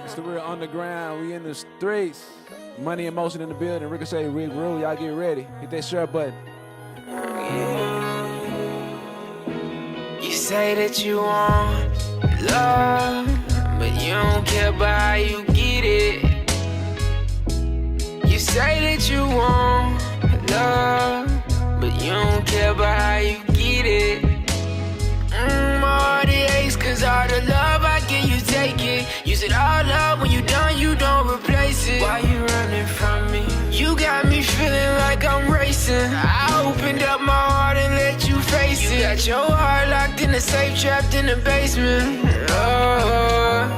It's the real underground. We in the streets. Money in motion in the building. Ricochet Ric Rude. Y'all get ready. Hit that share button. You say that you want love, but you don't care about how you get it. You say that you want love, but you don't care about how you get it. All the aches, cause all the love I give you take it. Use it all up, when you done you don't replace it. Why you running from me? You got me feeling like I'm racing. I opened up my heart and let you face it. You got your heart locked in the safe, trapped in the basement. Oh,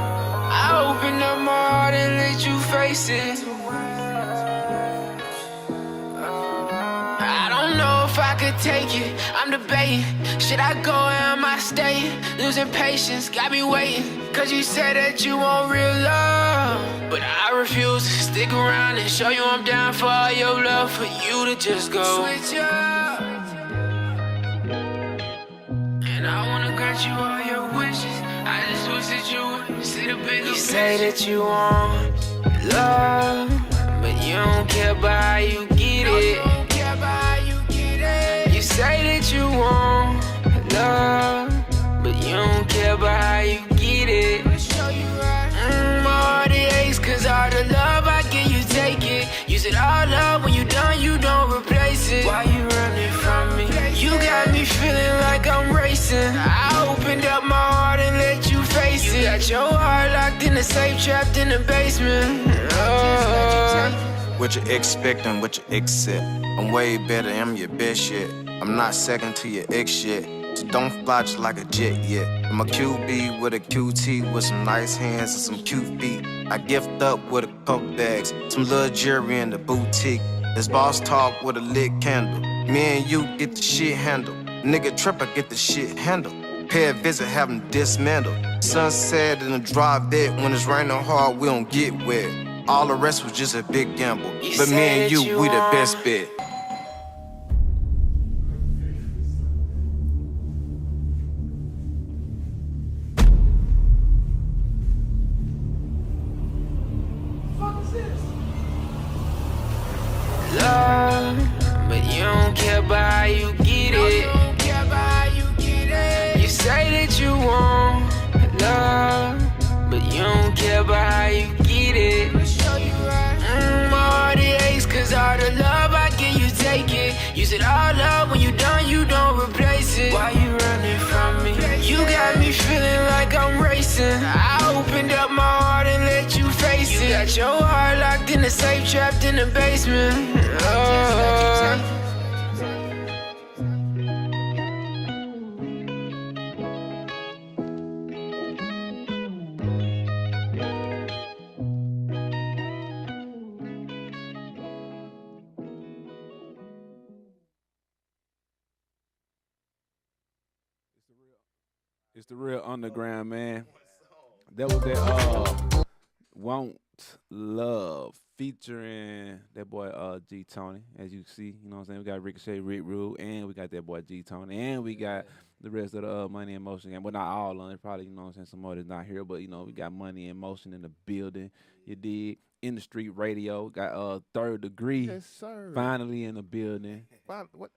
I opened up my heart and let you face it. I don't know if I could take it, I'm debating. Should I go or am I staying? Losing patience, got me waiting. Cause you said that you want real love, but I refuse to stick around and show you I'm down for all your love. For you to just go switch up, and I wanna grant you all your wishes. I just wish that you would see the bigger picture. You say that you want love, but you don't care about how you get it. You say that you want love, but you don't care about how you get it. All the aches, cause all the love I give you take it. Use it all up, when you done you don't replace it. Why you running from me? You got me feeling like I'm racing. I opened up my heart and let you face it. You got your heart locked in the safe, trapped in the basement. Oh. What you expecting, what you accept. I'm way better, I'm your best yet. I'm not second to your ex shit, so don't fly just like a jet yet. I'm a QB with a QT with some nice hands and some cute feet. I gift up with a couple bags, some little jewelry in the boutique. This boss talk with a lit candle. Me and you get the shit handled. Nigga trip, I get the shit handled. Pay a visit, have them dismantled. Sunset in a drive vet, when it's raining hard, we don't get wet. All the rest was just a big gamble. But me and you, we the best bet. Love, but you don't care about how you get it. You say that you want love, but you don't care about how you get it. All the aches, cause all the love I give you take it. Use it all up, when you done you don't replace it. Why you running from me? You got me feeling like I'm racing. I opened up my heart and let you face it. You got your heart locked in the safe, trapped in the basement. Oh. It's the real underground, man. That was that Want Love featuring that boy G Tony. As you see, you know what I'm saying? We got Ricochet Ric Rude, and we got that boy G Tony, and we got the rest of the Money in Motion game. Well, not all on it, probably, you know what I'm saying, some more that's not here, but you know, we got Money in Motion in the building. You did Indastreet Radio, got ThirdDaGree. Yes, sir. Finally in the building. What?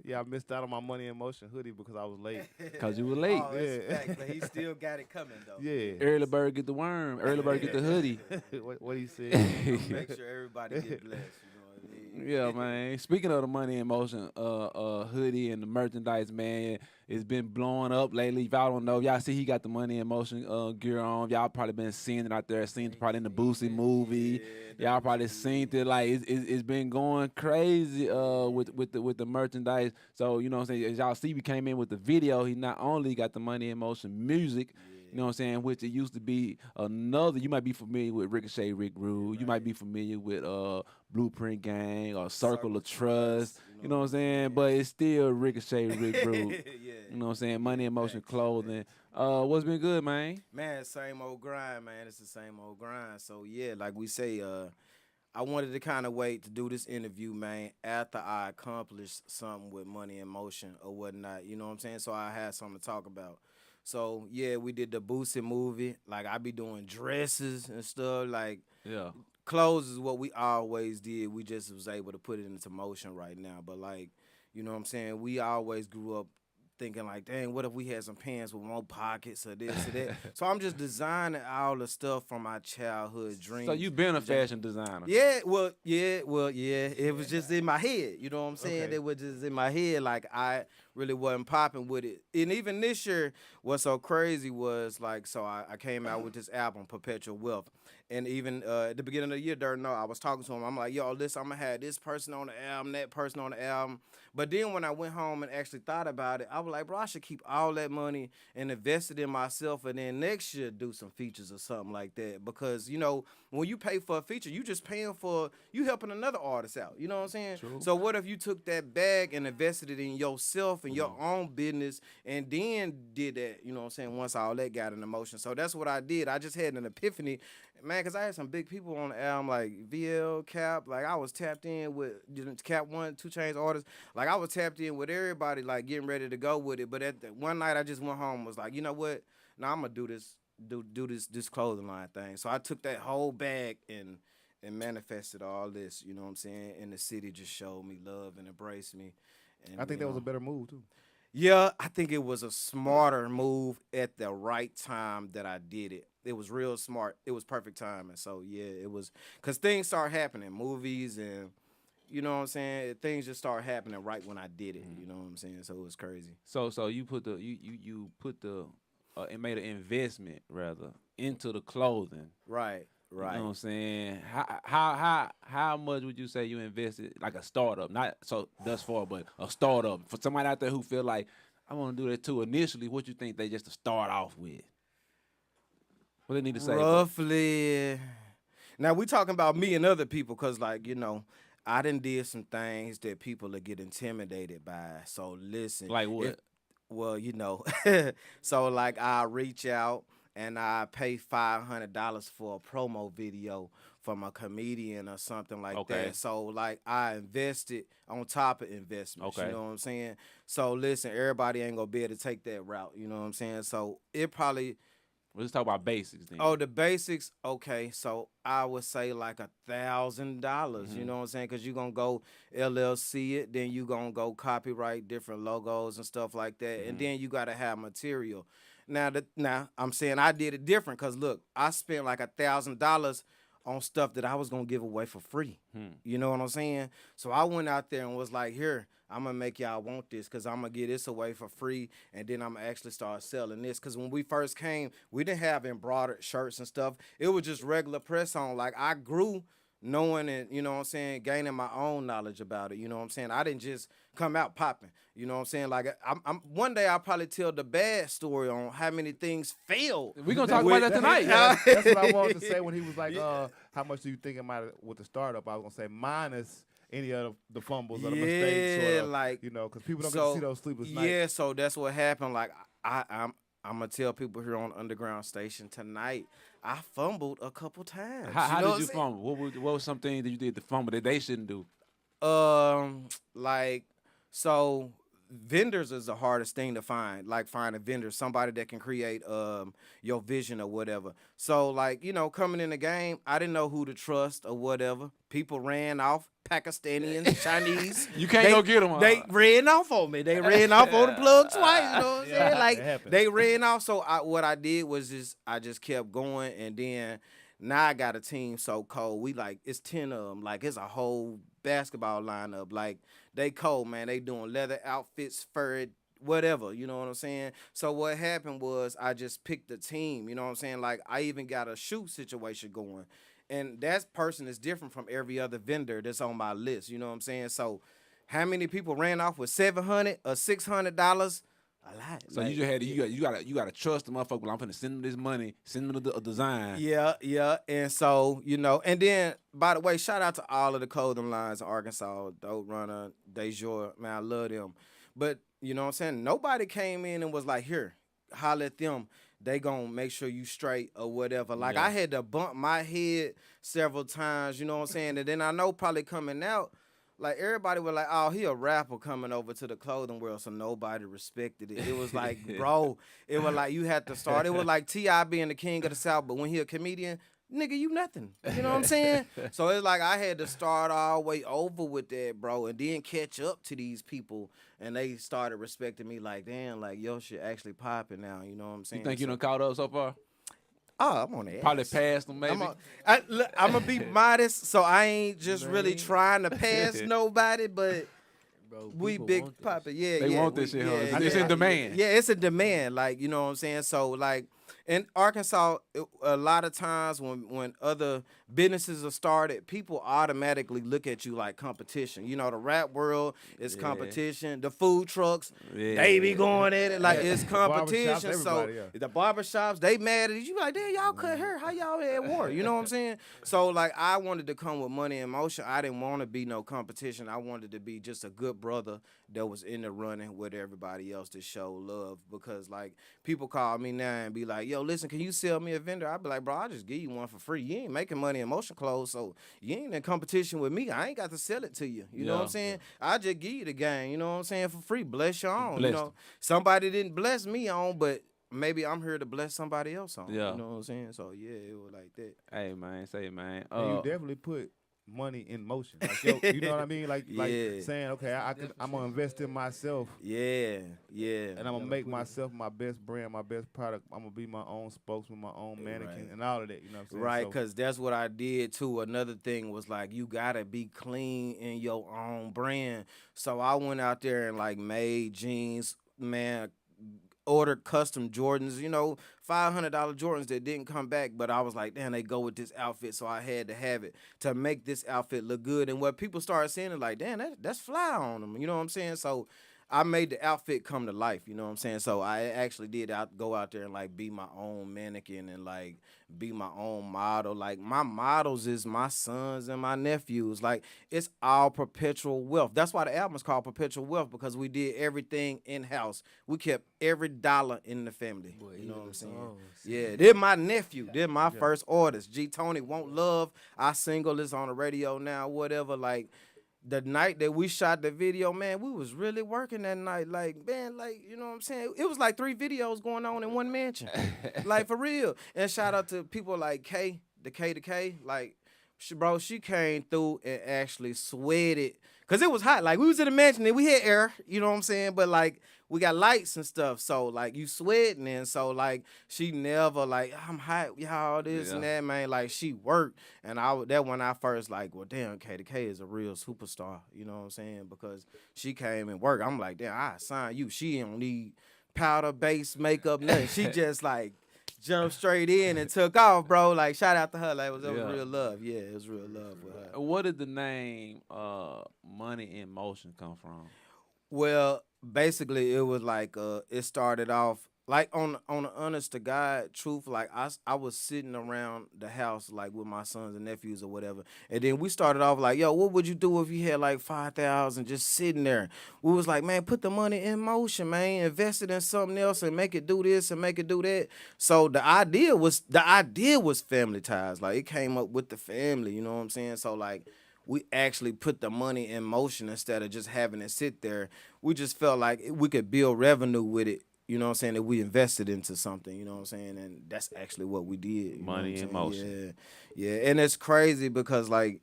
Yeah, I missed out on my Money in Motion hoodie because I was late. Because you were late. Oh, Yeah. fact, but he still got it coming, though. Yeah. Early bird get the worm. Early bird get the hoodie. What he said? Make sure everybody get blessed, you know what I mean? Yeah, man. Speaking of the Money in Motion hoodie and the merchandise, man, it's been blowing up lately. If y'all don't know, y'all see he got the Money in Motion gear on. Y'all probably been seeing it out there. Seen it probably in the Boosie movie. Y'all probably seen it. Like it's been going crazy with the merchandise. So you know what I'm saying. As y'all see, we came in with the video. He not only got the Money in Motion music. You know what I'm saying? Which it used to be another. You might be familiar with Ricochet Ric Rude. You might be familiar with Blueprint Gang or Circle of Trust. You know what I'm saying? But it's still Ricochet Ric Rude. You know what I'm saying? Money in Motion clothing. What's been good, man? Man, same old grind, man. It's the same old grind. So, yeah, like we say, I wanted to kind of wait to do this interview, man, after I accomplished something with Money in Motion or whatnot. You know what I'm saying? So I had something to talk about. So yeah, we did the Boosie movie. Like I be doing dresses and stuff. Like Yeah. clothes is what we always did. We just was able to put it into motion right now. But like, you know what I'm saying? We always grew up thinking like, dang, what if we had some pants with more pockets or this or that? So I'm just designing all the stuff from my childhood dreams. So you been a fashion designer. Yeah. It was just in my head. You know what I'm saying? Okay. It was just in my head. Like I really wasn't popping with it. And even this year, what's so crazy was like, so I came out with this album, Perpetual Wealth. And even at the beginning of the year, Dirt No, I was talking to him. I'm like, yo, listen, I'm going to have this person on the album, that person on the album. But then when I went home and actually thought about it, I was like, bro, I should keep all that money and invest it in myself and then next year do some features or something like that. Because, you know, when you pay for a feature, you just paying for, you helping another artist out. You know what I'm saying? True. So what if you took that bag and invested it in yourself and your own business and then did that, you know what I'm saying, once all that got in motion. So that's what I did. I just had an epiphany, man, because I had some big people on the album like VL, Cap. Like I was tapped in with Cap 1, 2 Chainz artists. Like I was tapped in with everybody, like getting ready to go with it. But at one night I just went home and was like, you know what? Now I'm going to do this clothing line thing. So I took that whole bag and manifested all this, you know what I'm saying? And the city just showed me love and embraced me. And, I think that was a better move too. Yeah, I think it was a smarter move at the right time that I did it. It was real smart. It was perfect timing. So, yeah, it was – because things start happening, movies and, you know what I'm saying, things just start happening right when I did it, you know what I'm saying? So, it was crazy. So you put the you put the it made an investment rather into the clothing. Right. You know what I'm saying? How much would you say you invested, like a startup, not so thus far, but a startup for somebody out there who feel like I want to do that too? Initially, what you think they just to start off with? What they need to say? Roughly. Now we talking about me and other people, cause like you know, I done did some things that people will get intimidated by. So listen, Like what? Well, you know, so like I reach out. And I pay $500 for a promo video from a comedian or something like that. So, like, I invested on top of investments. You know what I'm saying? So, listen, everybody ain't going to be able to take that route. You know what I'm saying? So, it probably... Let's talk about basics then. Oh, the basics? Okay, so I would say like $1,000. You know what I'm saying? Because you're going to go LLC it. Then you're going to go copyright different logos and stuff like that. And then you got to have material. Now I'm saying I did it different because, look, I spent like $1,000 on stuff that I was going to give away for free. You know what I'm saying? So I went out there and was like, here, I'm going to make y'all want this because I'm going to give this away for free, and then I'm going to actually start selling this. Because when we first came, we didn't have embroidered shirts and stuff. It was just regular press-on. Like, I grew knowing and, you know what I'm saying, gaining my own knowledge about it. You know what I'm saying? I didn't just come out popping. You know what I'm saying? Like, I'm one day I'll probably tell the bad story on how many things failed. We're going to talk about that tonight. That's what I wanted to say when he was like, how much do you think about it with the startup? I was going to say minus any of the fumbles or the mistakes. Or, like, you know, because people don't get to see those sleepless nights. Yeah, so that's what happened. Like, I'm going to tell people here on Underground Station tonight, I fumbled a couple times. How did you fumble? What was something that you did to fumble that they shouldn't do? Like, so vendors is the hardest thing to find. Like, find a vendor, somebody that can create your vision or whatever. So, like, you know, coming in the game, I didn't know who to trust or whatever. People ran off. Pakistanians, Chinese. You can't go get them. They ran off on me. They ran off on the plug twice. You know what I'm saying? Like, they ran off. So what I did was I just kept going, and then now I got a team so cold. We like, it's 10 of them. Like, it's a whole basketball lineup. Like, they cold, man. They doing leather outfits, furred, whatever, you know what I'm saying? So what happened was I just picked the team, you know what I'm saying? Like, I even got a shoot situation going. And that person is different from every other vendor that's on my list. You know what I'm saying? So, how many people ran off with $700 or $600? A lot. So like, you just had you gotta trust the motherfucker. Well, I'm finna send them this money, send them a design. Yeah. And so, you know, and then by the way, shout out to all of the clothing lines in Arkansas, Dope Runner, Dejour, man, I love them. But you know what I'm saying? Nobody came in and was like, here, holler at them. They gonna make sure you straight or whatever. Like, I had to bump my head several times, you know what I'm saying? And then I know probably coming out, like everybody was like, oh, he a rapper coming over to the clothing world, so nobody respected it. It was like, bro, it was like you had to start. It was like T.I. being the king of the South, but when he a comedian, nigga, you nothing. You know what I'm saying? So it's like I had to start all the way over with that, bro, and then catch up to these people, and they started respecting me like, damn, like, yo, shit actually popping now. You know what I'm saying? You think you done caught up so far? Oh, I'm on the Probably ass. passed them, maybe. I'm gonna be modest, so I ain't just really trying to pass nobody, but Bro, we people big want this. poppin'. Yeah, They yeah, want this shit, huh? yeah, It's in demand. Yeah, it's a demand, like, you know what I'm saying? So, like, in Arkansas, a lot of times when other businesses are started, people automatically look at you like competition. You know, the rap world is competition. The food trucks, they be going at it like it's competition. barbershops, So everybody, the barbershops, they mad at you like, damn, y'all cut hair. How y'all at war? You know what I'm saying? So, like, I wanted to come with money in motion. I didn't want to be no competition. I wanted to be just a good brother that was in the running with everybody else to show love, because, like, people call me now and be like, yo, listen, can you sell me a vendor? I'd be like, bro, I'll just give you one for free. You ain't making money in motion clothes, so you ain't in competition with me. I ain't got to sell it to you. You know what I'm saying? I just give you the game, you know what I'm saying, for free. Bless your own. Blessed You know, somebody didn't bless me on, but maybe I'm here to bless somebody else on. Yeah. You know what I'm saying? So, yeah, it was like that. Hey, man, say, man. And you definitely put money in motion. Like, yo, you know what I mean? Like saying, okay, I'm gonna invest in myself. Yeah, yeah. And I'm gonna make myself my best brand, my best product. I'm gonna be my own spokesman, my own mannequin, and all of that. You know what I'm saying? Right, So, because that's what I did too. Another thing was like, you gotta be clean in your own brand. So I went out there and like made jeans, man, ordered custom Jordans, you know, $500 Jordans that didn't come back, but I was like, damn, they go with this outfit, so I had to have it to make this outfit look good. And what people started saying is like, damn, that's fly on them, you know what I'm saying? So I made the outfit come to life, you know what I'm saying? So I actually did go out there and like be my own mannequin and like be my own model. Like my models is my sons and my nephews. Like it's all perpetual wealth. That's why the album is called Perpetual Wealth, because we did everything in-house. We kept every dollar in the family. You know what I'm saying? Yeah, they're my nephew. They're my first artist. G Tony Won't Love. Our single is on the radio now, whatever. Like, the night that we shot the video, man, we was really working that night. Like, man, like, you know what I'm saying? It was like 3 videos going on in one mansion. Like, for real. And shout out to people like K, the K to K. Like, she came through and actually sweated. Because it was hot. Like, we was in the mansion and we had air, you know what I'm saying? But, like, we got lights and stuff. So, like, you sweating. And so, like, she never, like, I'm hot, y'all, this and that, man. Like, she worked. And that when I first, like, well, damn, K to K is a real superstar. You know what I'm saying? Because she came and worked. I'm like, damn, I signed you. She don't need powder, base, makeup, nothing. She just, like, jumped straight in and took off, bro. Like, shout out to her. Like, it was real love. Yeah, it was real love with her. What did the name Money in Motion come from? Well, basically, it was like it started off like on the honest to God truth. Like I was sitting around the house like with my sons and nephews or whatever, and then we started off like, yo, what would you do if you had like 5,000 just sitting there? We was like, man, put the money in motion, man, invest it in something else and make it do this and make it do that. So the idea was family ties. Like it came up with the family, you know what I'm saying? So like, we actually put the money in motion instead of just having it sit there. We just felt like we could build revenue with it, you know what I'm saying, that we invested into something, you know what I'm saying? And that's actually what we did. Money in motion. Yeah. And it's crazy because, like,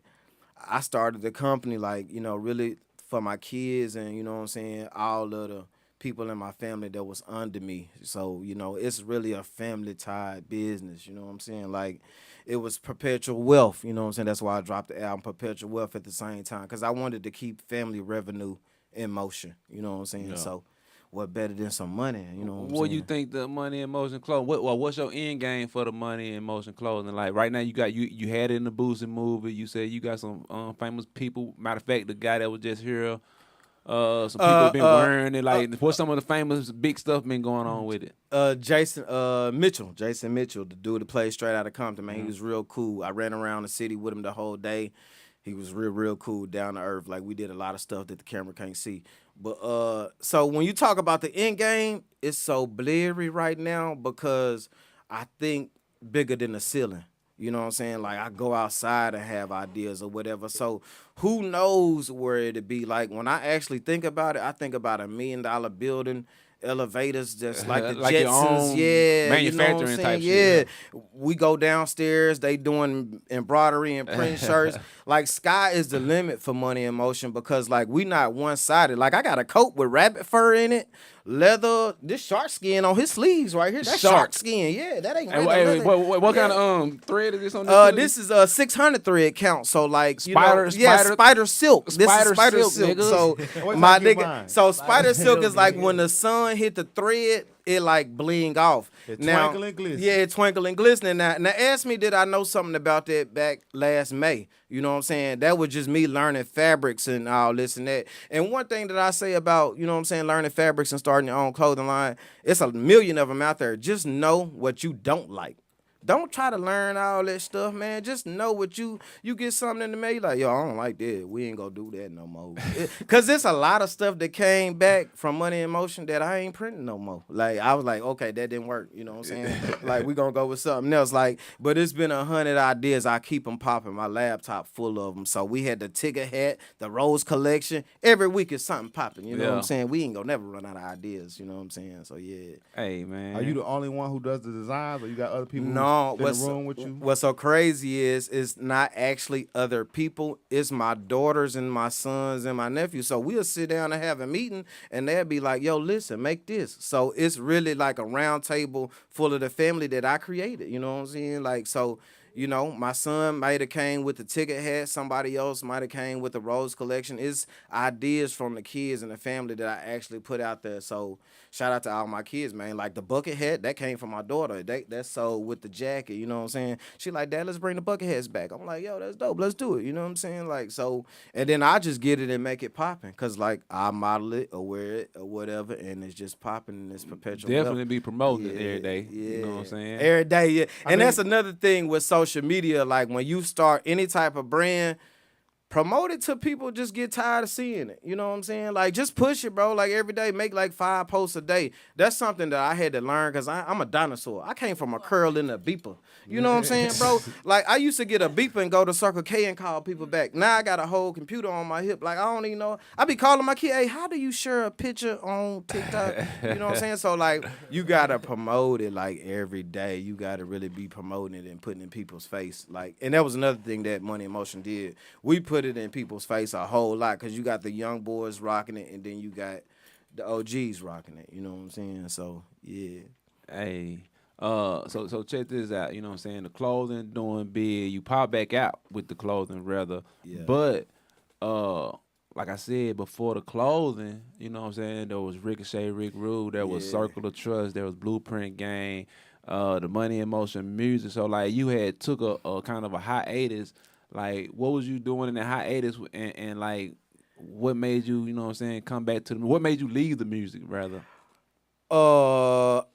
I started the company, like, you know, really for my kids and, you know what I'm saying, all of the people in my family that was under me. So, you know, it's really a family-tied business, you know what I'm saying? Like, it was perpetual wealth, you know what I'm saying? That's why I dropped the album Perpetual Wealth at the same time, because I wanted to keep family revenue in motion, you know what I'm saying? Yeah. So what better than some money, you know what I'm saying? What do you think the Money in Motion clothing? What's your end game for the Money in Motion clothing? Like right now, you had it in the Boosie movie. You said you got some famous people. Matter of fact, the guy that was just here, some people been wearing it. Like, what's some of the famous big stuff been going on with it? Jason Mitchell, the dude that plays straight out of Compton, man. He was real cool. I ran around the city with him the whole day. He was real cool, down to earth. Like, we did a lot of stuff that the camera can't see. But so when you talk about the end game, it's so blurry right now because I think bigger than the ceiling. You know what I'm saying? Like I go outside and have ideas or whatever. So who knows where it'd be? Like when I actually think about it, I think about $1 million building, elevators, just like the Like your Jetsons. own Yeah, manufacturing you know what I'm type saying? shit. Yeah. We go downstairs, they doing embroidery and print shirts. Like sky is the limit for Money in Motion because like we not one-sided. Like I got a coat with rabbit fur in it, leather, this shark skin on his sleeves right here. That's shark skin. Yeah, that ain't Hey, regular leather. what Yeah. kind of thread is this on this? This is a 600 thread count. So like you know, Spider- spider silk. This is spider spider silk, silk. nigga. So Wait till my I get nigga, mine. so spider silk is like when the sun hit the thread, it like bling off. It Now, twinkle and glisten. yeah, it twinkle and glistening. Now ask me, did I know something about that back last May? You know what I'm saying? That was just me learning fabrics and all this and that. And one thing that I say about, you know what I'm saying, learning fabrics and starting your own clothing line, it's a million of them out there. Just know what you don't like. Don't try to learn all that stuff, man. Just know what you get something in the mail, you like, yo, I don't like that. We ain't gonna do that no more. Cause there's a lot of stuff that came back from Money in Motion that I ain't printing no more. Like I was like, okay, that didn't work. You know what I'm saying? Like we gonna go with something else. Like, but it's been 100 ideas. I keep them popping. My laptop full of them. So we had the ticker hat, the Rose collection. Every week is something popping. You know what I'm saying? We ain't gonna never run out of ideas. You know what I'm saying? So yeah. Hey man, Are you the only one who does the designs, or you got other people No, in the room with you? what's so crazy is it's not actually other people. It's my daughters and my sons and my nephews. So we'll sit down and have a meeting, and they'll be like, "Yo, listen, make this." So it's really like a round table full of the family that I created. You know what I'm saying? Like so. You know, my son might have came with the ticket hat. Somebody else might have came with the Rose collection. It's ideas from the kids and the family that I actually put out there. So shout out to all my kids, man. Like the bucket hat, that came from my daughter. That's sold with the jacket, you know what I'm saying? She like, Dad, let's bring the bucket hats back. I'm like, yo, that's dope. Let's do it. You know what I'm saying? Like, so, and then I just get it and make it popping. Because, like, I model it or wear it or whatever, and it's just popping and it's perpetual. definitely be promoting it Yeah, every day. Yeah. You know what I'm saying? Every day, yeah. I And mean- that's another thing with social media. Like when you start any type of brand, promote it to people just get tired of seeing it. You know what I'm saying? Like just push it, bro. Like every day, make like 5 posts a day. That's something that I had to learn because I'm a dinosaur. I came from a curl in a beeper. You know what I'm saying, bro? Like I used to get a beeper and go to Circle K and call people back. Now I got a whole computer on my hip. Like I don't even know. I be calling my kid, hey, how do you share a picture on TikTok? You know what I'm saying? So like you gotta promote it like every day. You gotta really be promoting it and putting it in people's face. Like, and that was another thing that Money in Motion did. We put it in people's face a whole lot because you got the young boys rocking it and then you got the OGs rocking it. You know what I'm saying? So yeah. Hey, so check this out. You know what I'm saying? The clothing doing big. You pop back out with the clothing rather. Yeah. But like I said before, the clothing. You know what I'm saying? There was Ricochet Ric Rude. There was Yeah. Circle of Trust. There was Blueprint Gang. The Money in Motion music. So like you had took a kind of a hiatus. Like what was you doing in the hiatus and like what made you, you know what I'm saying, come back to what made you leave the music rather?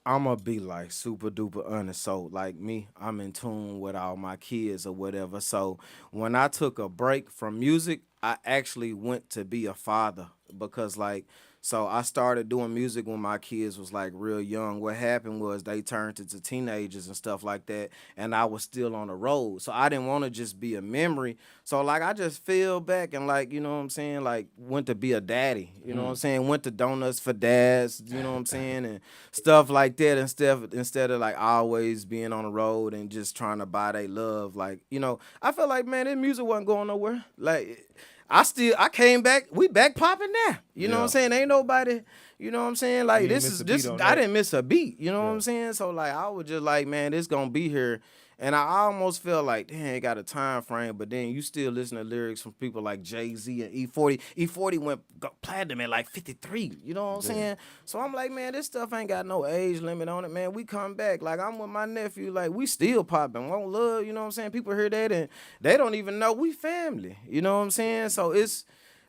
I'ma be like super duper honest. So like me, I'm in tune with all my kids or whatever. So when I took a break from music, I actually went to be a father because like so I started doing music when my kids was like real young. What happened was they turned into teenagers and stuff like that, and I was still on the road. So I didn't want to just be a memory. So like I just fell back and like, you know what I'm saying, like went to be a daddy. You know what I'm saying? Went to Donuts for Dads, you know what I'm saying, and stuff like that instead of like always being on the road and just trying to buy they love. Like, you know, I felt like, man, this music wasn't going nowhere. Like I came back, we back popping now. You know what I'm saying? Ain't nobody, you know what I'm saying? Like You this didn't is miss a beat this on I that. didn't miss a beat, you know what I'm saying? So like I was just like, man, this gonna be here. And I almost felt like, damn, it got a time frame, but then you still listen to lyrics from people like Jay-Z and E40. E40 went platinum at like 53, you know what I'm saying? So I'm like, man, this stuff ain't got no age limit on it, man. We come back. Like, I'm with my nephew, like, we still popping. Won't love, you know what I'm saying? People hear that and they don't even know we family, you know what I'm saying? So it's,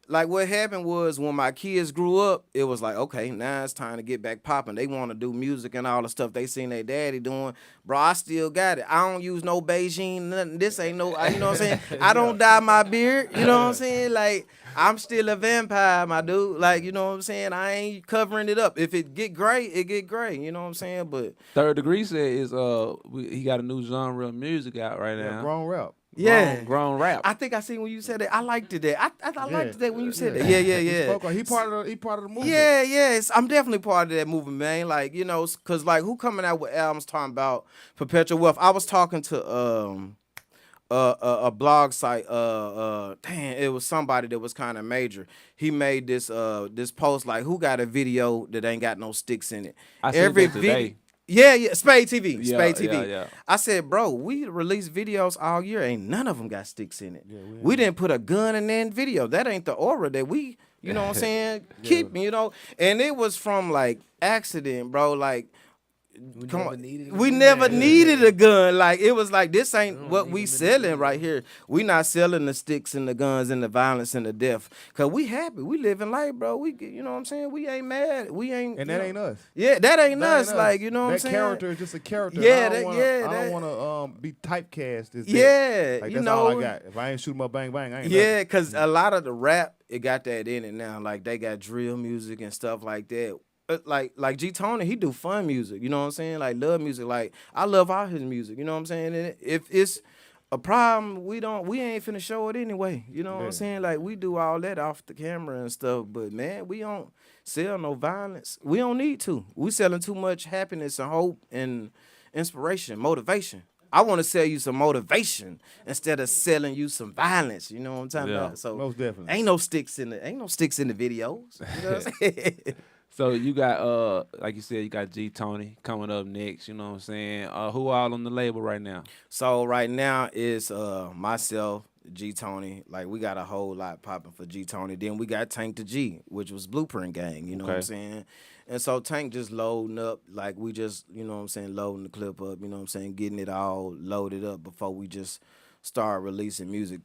like what happened was when my kids grew up, it was like, okay, now it's time to get back popping. They want to do music and all the stuff they seen their daddy doing. Bro, I still got it. I don't use no Beijing, nothing. This ain't no, you know what I'm saying? I don't dye my beard, you know what I'm saying? Like, I'm still a vampire, my dude. Like, you know what I'm saying? I ain't covering it up. If it get gray, it get gray. You know what I'm saying? But ThirdDaGree said he got a new genre of music out right now. Grown rap. Grown rap. I think I seen when you said that. I liked it. I liked that when you said that. Yeah. Yeah. He part of the movement. Yeah. I'm definitely part of that movement, man. Like, you know, cause like who coming out with albums talking about perpetual wealth? I was talking to a blog site. It was somebody that was kind of major. He made this post like, who got a video that ain't got no sticks in it? I said that today. Yeah, Spade TV. Spade TV. Yeah. I said, bro, we released videos all year. Ain't none of them got sticks in it. We didn't put a gun in that video. That ain't the aura that we, you know what I'm saying, keep, you know. And it was from, like, accident, bro. Like, we never needed a gun. Like, it was like, this ain't what we selling right here. We not selling the sticks and the guns and the violence and the death. Because we happy. We living life, bro. We, you know what I'm saying? We ain't mad. We ain't. And that ain't us. Yeah, that ain't us. Like, you know what I'm saying? That character is just a character. Yeah, I don't want to be typecast as that. Yeah, like, you that's know. all I got. If I ain't shoot 'em up, bang, bang, I ain't Yeah, because a lot of the rap, it got that in it now. Like, they got drill music and stuff like that. Like G Tony, he do fun music, you know what I'm saying? Like, love music. Like, I love all his music, you know what I'm saying? And if it's a problem, we ain't finna show it anyway, you know what I'm saying? Like, we do all that off the camera and stuff, but man, we don't sell no violence. We don't need to. We selling too much happiness and hope and inspiration, motivation. I want to sell you some motivation instead of selling you some violence. You know what I'm talking about? So most definitely. Ain't no sticks in the videos. You know what I'm saying? So you got like you said, you got G Tony coming up next, you know what I'm saying? Who all on the label right now? So right now it's myself, G Tony. Like, we got a whole lot popping for G Tony. Then we got Tank the G, which was Blueprint Gang, you know what I'm saying? And so Tank just loading up, like, we just, you know what I'm saying, loading the clip up, you know what I'm saying, getting it all loaded up before we just start releasing music.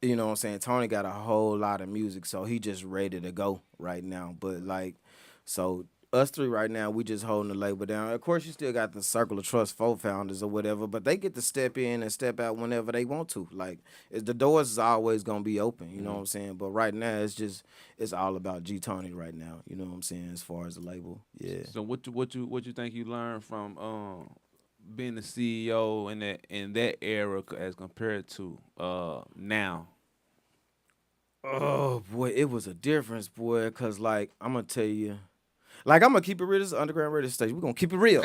You know what I'm saying? Tony got a whole lot of music, so he just ready to go right now. But like, so us three right now, we just holding the label down. Of course, you still got the Circle of Trust 4 founders or whatever, but they get to step in and step out whenever they want to. Like, the doors is always gonna be open, you know what I'm saying? But right now, it's all about G Tony right now. You know what I'm saying? As far as the label, yeah. So what you think you learned from being the CEO in that era as compared to now? Oh boy, it was a difference, boy. Cause like, I'm gonna tell you. Like, I'm gonna keep it real. This is Underground Radio Station. We're gonna keep it real.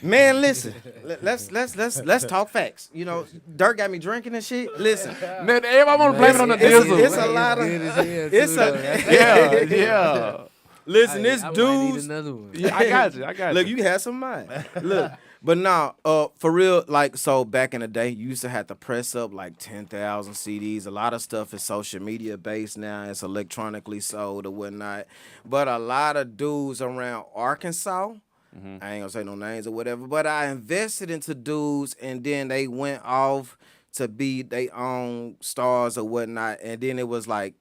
Man, listen. Let's talk facts. You know, Dirk got me drinking and shit. Listen. Man, everybody wanna blame it on the diesel. It's a lot of yeah. Listen, this I might dude's need another one. Yeah, I got you. Look, you can have some of mine. Look. But now, for real, like, so back in the day, you used to have to press up like 10,000 CDs. A lot of stuff is social media based now. It's electronically sold or whatnot. But a lot of dudes around Arkansas, I ain't gonna say no names or whatever, but I invested into dudes and then they went off to be their own stars or whatnot. And then it was like,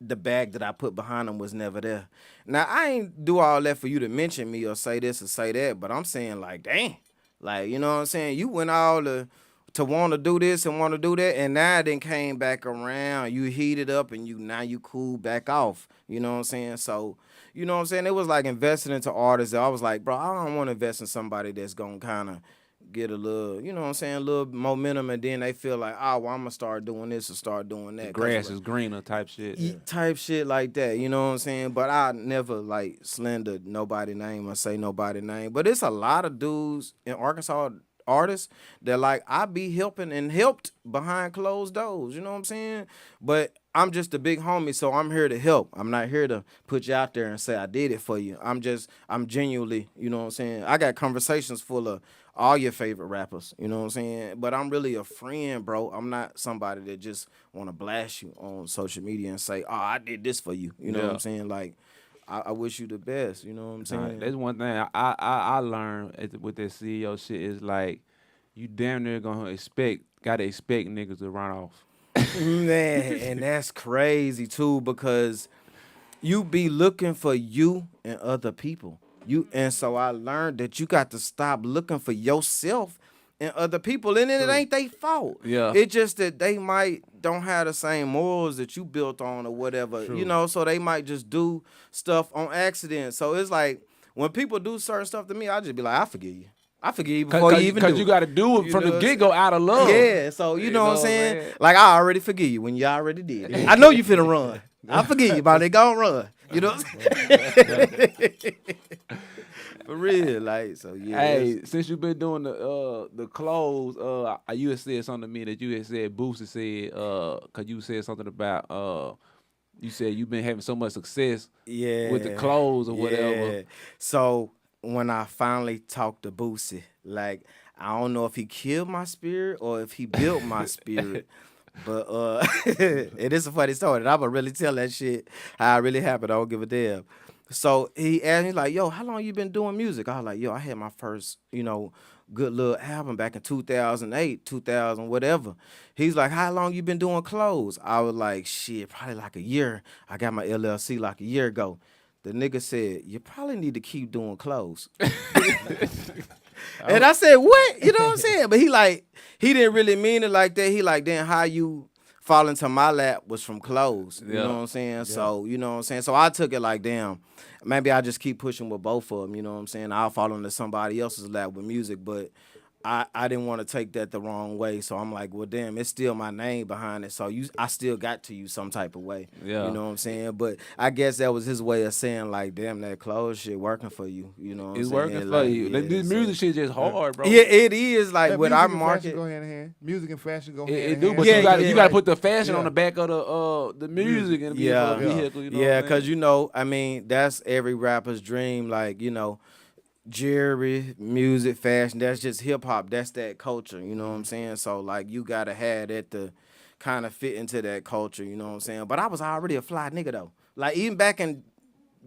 the bag that I put behind them was never there. Now, I ain't do all that for you to mention me or say this or say that, but I'm saying, like, dang. Like, you know what I'm saying? You went all to want to do this and want to do that, and now it then came back around. You heated up, and now you cool back off. You know what I'm saying? So, you know what I'm saying? It was like investing into artists. I was like, bro, I don't want to invest in somebody that's going to kind of get a little, you know what I'm saying, a little momentum, and then they feel like, oh, well, I'm going to start doing this or start doing that. The grass is greener type shit. Type shit like that, you know what I'm saying? But I never, like, slander nobody's name or say nobody's name. But it's a lot of dudes in Arkansas, artists, that, like, I be helping and helped behind closed doors, you know what I'm saying? But I'm just a big homie, so I'm here to help. I'm not here to put you out there and say I did it for you. I'm genuinely, you know what I'm saying? I got conversations full of all your favorite rappers, you know what I'm saying? But I'm really a friend, bro. I'm not somebody that just want to blast you on social media and say, oh, I did this for you. You know what I'm saying? Like, I wish you the best, you know what I'm saying? That's one thing I learned with that CEO shit is, like, you damn near gotta expect niggas to run off. Man, and that's crazy too, because you be looking for you and other people. And so I learned that you got to stop looking for yourself and other people, and then it ain't their fault. Yeah. It's just that they might don't have the same morals that you built on or whatever, you know, so they might just do stuff on accident. So it's like when people do certain stuff to me, I just be like, I forgive you. I forgive you before you even do it. Because you got to do it from the get-go out of love. Yeah, so you know what I'm saying? Like, I already forgive you when you already did it. I know you finna run. I forgive you, but they gon' run. You know what I'm saying? For real, like, so yeah. Hey, since you've been doing the clothes, you had said something to me that you had said, Boosie said, because you said something about, you said you've been having so much success with the clothes or whatever. So when I finally talked to Boosie, like, I don't know if he killed my spirit or if he built my spirit. But it is a funny story. And I'm going to really tell that shit how it really happened. I don't give a damn. So he asked me, like, yo, how long you been doing music? I was like, yo, I had my first, you know, good little album back in 2008, 2000, whatever. He's like, how long you been doing clothes? I was like, shit, probably like a year. I got my LLC like a year ago. The nigga said, you probably need to keep doing clothes. And I said, what? You know what I'm saying? But he didn't really mean it like that. He like, then how you fall into my lap was from clothes. You know what I'm saying? Yeah. So, you know what I'm saying? So I took it like, damn, maybe I just keep pushing with both of them. You know what I'm saying? I'll fall into somebody else's lap with music, but I didn't want to take that the wrong way. So I'm like, well, damn, it's still my name behind it. So I still got to you some type of way. Yeah. You know what I'm saying? But I guess that was his way of saying, like, damn, that clothes shit working for you. You know what I'm saying? It's working for you. Yeah, this music shit just hard, bro. Yeah, it is. Like, with our market. Go hand in hand. Music and fashion go hand in hand. It do, but you got to put the fashion on the back of the music and the vehicle. You know because, you know, I mean, that's every rapper's dream. Like, you know, jewelry, music, fashion, that's just hip-hop. That's that culture, you know what I'm saying? So, like, you got to have that to kind of fit into that culture, you know what I'm saying? But I was already a fly nigga, though. Like, even back in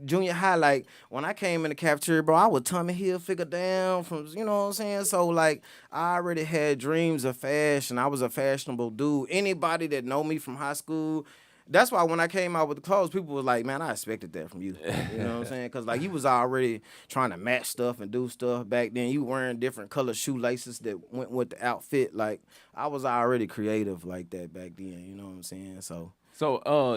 junior high, like, when I came in the cafeteria, bro, I was Tommy Hilfiger down from, you know what I'm saying? So, like, I already had dreams of fashion. I was a fashionable dude. Anybody that know me from high school, that's why when I came out with the clothes, people was like, man, I expected that from you. You know what I'm saying? Because, like, you was already trying to match stuff and do stuff back then. You wearing different color shoelaces that went with the outfit. Like, I was already creative like that back then. You know what I'm saying? So,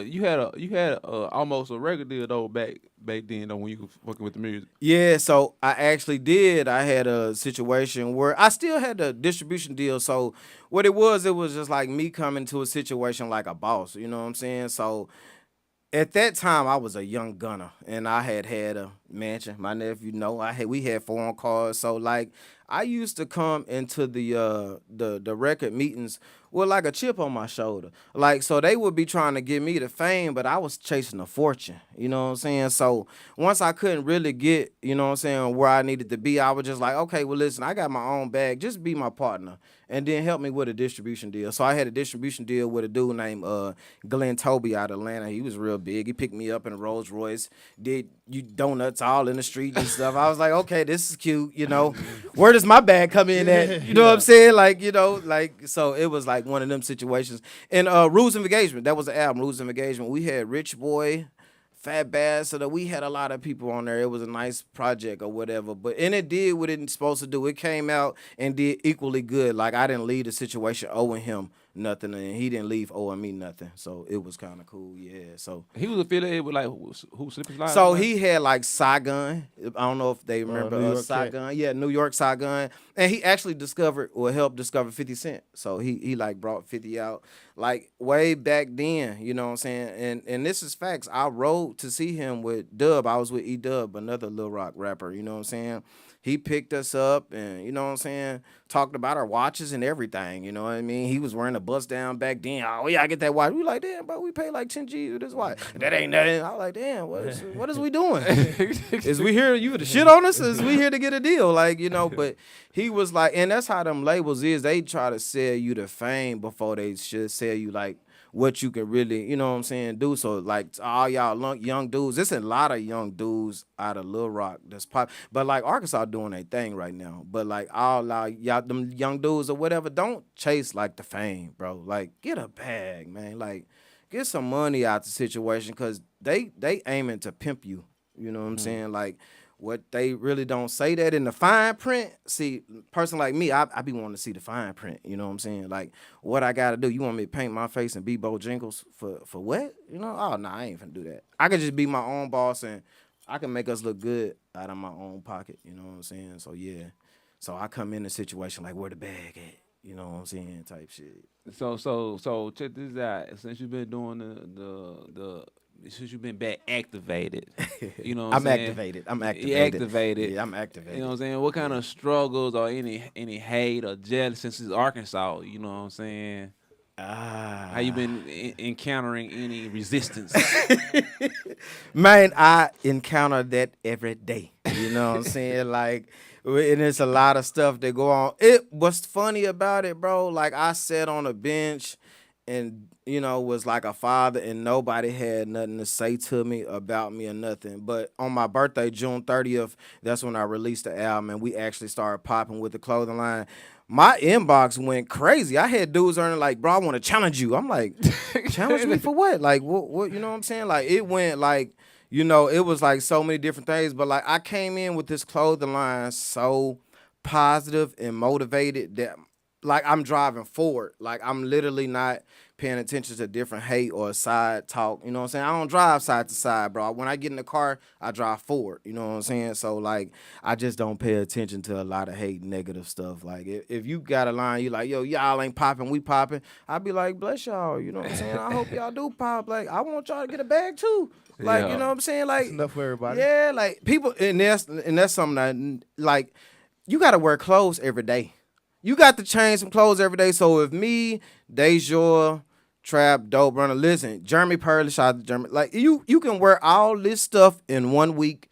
you had almost a record deal, though, back then, though, when you was working with the music. Yeah, so I actually did. I had a situation where I still had the distribution deal. So what it was just like me coming to a situation like a boss. You know what I'm saying? So at that time, I was a young gunner, and I had a mansion. My nephew, we had foreign cars. So, like, I used to come into the record meetings with like a chip on my shoulder. Like, so they would be trying to give me the fame, but I was chasing a fortune. You know what I'm saying? So once I couldn't really get, you know what I'm saying, where I needed to be, I was just like, okay, well, listen, I got my own bag. Just be my partner. And then help me with a distribution deal. So I had a distribution deal with a dude named Glenn Toby out of Atlanta. He was real big. He picked me up in a Rolls Royce, did donuts all in the street and stuff. I was like, okay, this is cute, you know. Where does my bag come in at? You know what I'm saying? Like, you know, like, so it was like one of them situations. And Rules of Engagement, that was the album, Rules of Engagement. We had Rich Boy, Fat Bass, so that we had a lot of people on there. It was a nice project or whatever. And it did what it was supposed to do. It came out and did equally good. Like, I didn't leave the situation owing him nothing, and he didn't leave owing me nothing. So it was kind of cool, yeah. So he was affiliated with, like, who Slip and Slide? So he had, like, Saigon. I don't know if they remember Saigon. Yeah, New York Saigon. And he actually discovered or helped discover 50 Cent. So he like brought 50 out, like, way back then, you know what I'm saying? And this is facts. I rode to see him with Dub. I was with E-Dub, another Lil Rock rapper, you know what I'm saying? He picked us up and, you know what I'm saying, talked about our watches and everything, you know what I mean? He was wearing a bust down back then. Oh, yeah, I get that watch. We like, damn, bro, we paid like 10 G's for this watch. That ain't nothing. I was like, damn, what is we doing? Is we here, you to shit on us? Is we here to get a deal? Like, you know, but he was like, and that's how them labels is. They try to sell you the fame before they should sell you, like, what you can really, you know what I'm saying, do. So like to all y'all young dudes, there's a lot of young dudes out of Lil Rock that's pop, but like Arkansas doing their thing right now. But like all y'all them young dudes or whatever, don't chase like the fame, bro. Like get a bag, man. Like get some money out the situation, cause they aiming to pimp you. You know what I'm saying? Like what they really don't say that in the fine print. See, person like me, I be wanting to see the fine print. You know what I'm saying? Like, what I got to do? You want me to paint my face and be Bojangles for what? You know? Oh, no, I ain't finna do that. I could just be my own boss, and I can make us look good out of my own pocket. You know what I'm saying? So, yeah. So, I come in a situation like, where the bag at? You know what I'm saying? Type shit. So check this out. Since you've been doing since you've been back activated, you know what I'm saying? I'm activated. You activated. Yeah, I'm activated. You know what I'm saying? What kind of struggles or any hate or jealousy since it's Arkansas? You know what I'm saying? How you been encountering any resistance? Man, I encounter that every day. You know what I'm saying? Like, and there's a lot of stuff that go on. What's funny about it, bro, like I sat on a bench and, you know, was like a father, and nobody had nothing to say to me about me or nothing. But on my birthday, June 30th, that's when I released the album, and we actually started popping with the clothing line. My inbox went crazy. I had dudes earning like, bro, I want to challenge you. I'm like, challenge me for what? Like, what? You know what I'm saying? Like, it went like, you know, it was like so many different things. But like, I came in with this clothing line so positive and motivated that, like, I'm driving forward. Like, I'm literally not paying attention to different hate or side talk. You know what I'm saying? I don't drive side to side, bro. When I get in the car, I drive forward. You know what I'm saying? So, like, I just don't pay attention to a lot of hate, negative stuff. Like, if you got a line, you like, yo, y'all ain't popping, we popping, I'd be like, bless y'all. You know what I'm saying? I hope y'all do pop. Like, I want y'all to get a bag, too. Like, you know what I'm saying? Like, That's enough for everybody. Yeah, like, people, and that's something that, like, you got to wear clothes every day. You got to change some clothes every day. So if me, Dejour, Trap, Dope Runner, listen, Jeremy Purley, shout out to Jeremy. Like, you can wear all this stuff in 1 week.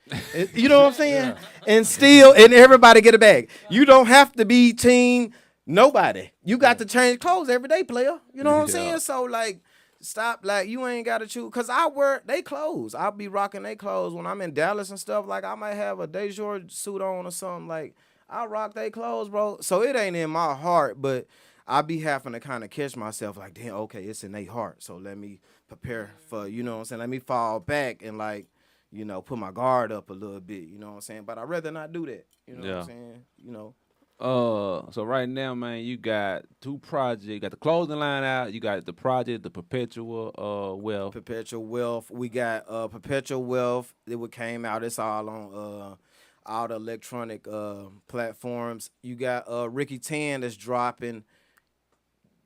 You know what I'm saying? And everybody get a bag. You don't have to be team nobody. You got to change clothes every day, player. You know what I'm saying? So, like, stop. Like, you ain't got to choose. Because I wear they clothes. I'll be rocking they clothes when I'm in Dallas and stuff. Like, I might have a Dejour suit on or something. Like, I rock they clothes, bro. So it ain't in my heart, but I be having to kind of catch myself like, damn, okay, it's in their heart. So let me prepare for, you know what I'm saying? Let me fall back and, like, you know, put my guard up a little bit, you know what I'm saying? But I'd rather not do that, you know what I'm saying? You know. So right now, man, you got 2 projects. You got the clothing line out. You got the project, the Perpetual Wealth. Perpetual Wealth. We got Perpetual Wealth. It came out. It's all on all the electronic platforms. You got Ricky Tan that's dropping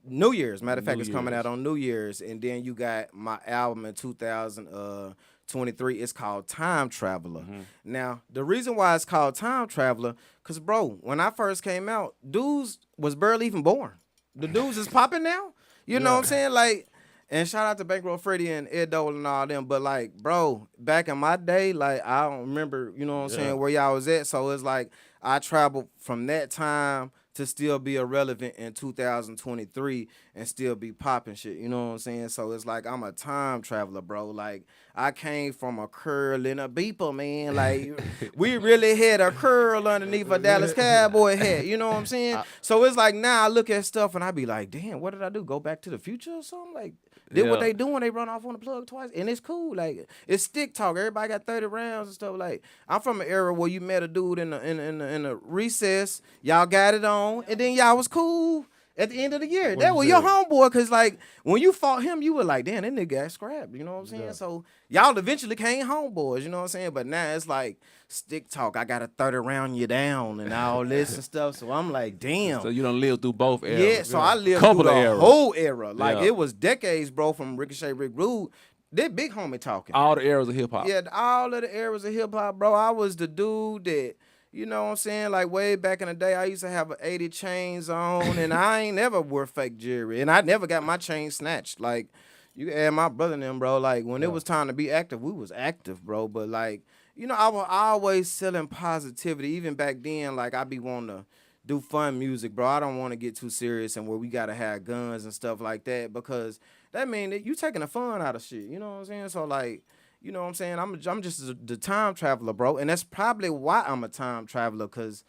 New Year's. Matter of fact, it's coming out on New Year's. And then you got my album in 2023. It's called Time Traveler. Now, the reason why it's called Time Traveler, because, bro, when I first came out, dudes was barely even born. The dudes is popping now. You know what I'm saying? Like, and shout out to Bankroll Freddie and Ed Dole and all them. But, like, bro, back in my day, like, I don't remember, you know what I'm saying, where y'all was at. So it's like I traveled from that time to still be irrelevant in 2023 and still be popping shit. You know what I'm saying? So it's like I'm a time traveler, bro. Like, I came from a curl and a beeper, man. Like, we really had a curl underneath a Dallas Cowboy hat. You know what I'm saying? So it's like now I look at stuff and I be like, damn, what did I do? Go back to the future or something? Like, what they doing? They run off on the plug twice, and it's cool. Like, it's stick talk. Everybody got 30 rounds and stuff. Like, I'm from an era where you met a dude in the recess, y'all got it on, and then y'all was cool at the end of the year. That was your homeboy, cause like when you fought him, you were like, damn, that nigga got scrapped. You know what I'm saying? So y'all eventually became homeboys. You know what I'm saying? But now it's like stick talk. I gotta 30 round you down and all this and stuff. So I'm like, damn. So you done lived through both eras. Yeah. So I lived through the whole era. Like it was decades, bro, from Ricochet Ric Rude. That big homie talking. All the eras of hip hop. Yeah, all of the eras of hip hop, bro. I was the dude that, you know what I'm saying? Like, way back in the day, I used to have 80 chains on, and I ain't never wore fake jewelry, and I never got my chain snatched. Like, you add my brother and them, bro. Like, when it was time to be active, we was active, bro. But, like, you know, I was always selling positivity. Even back then, like, I be wanting to do fun music, bro. I don't want to get too serious and where we gotta have guns and stuff like that, because that mean that you taking the fun out of shit. You know what I'm saying? So like, you know what I'm saying? I'm just the time traveler, bro, and that's probably why I'm a time traveler, cause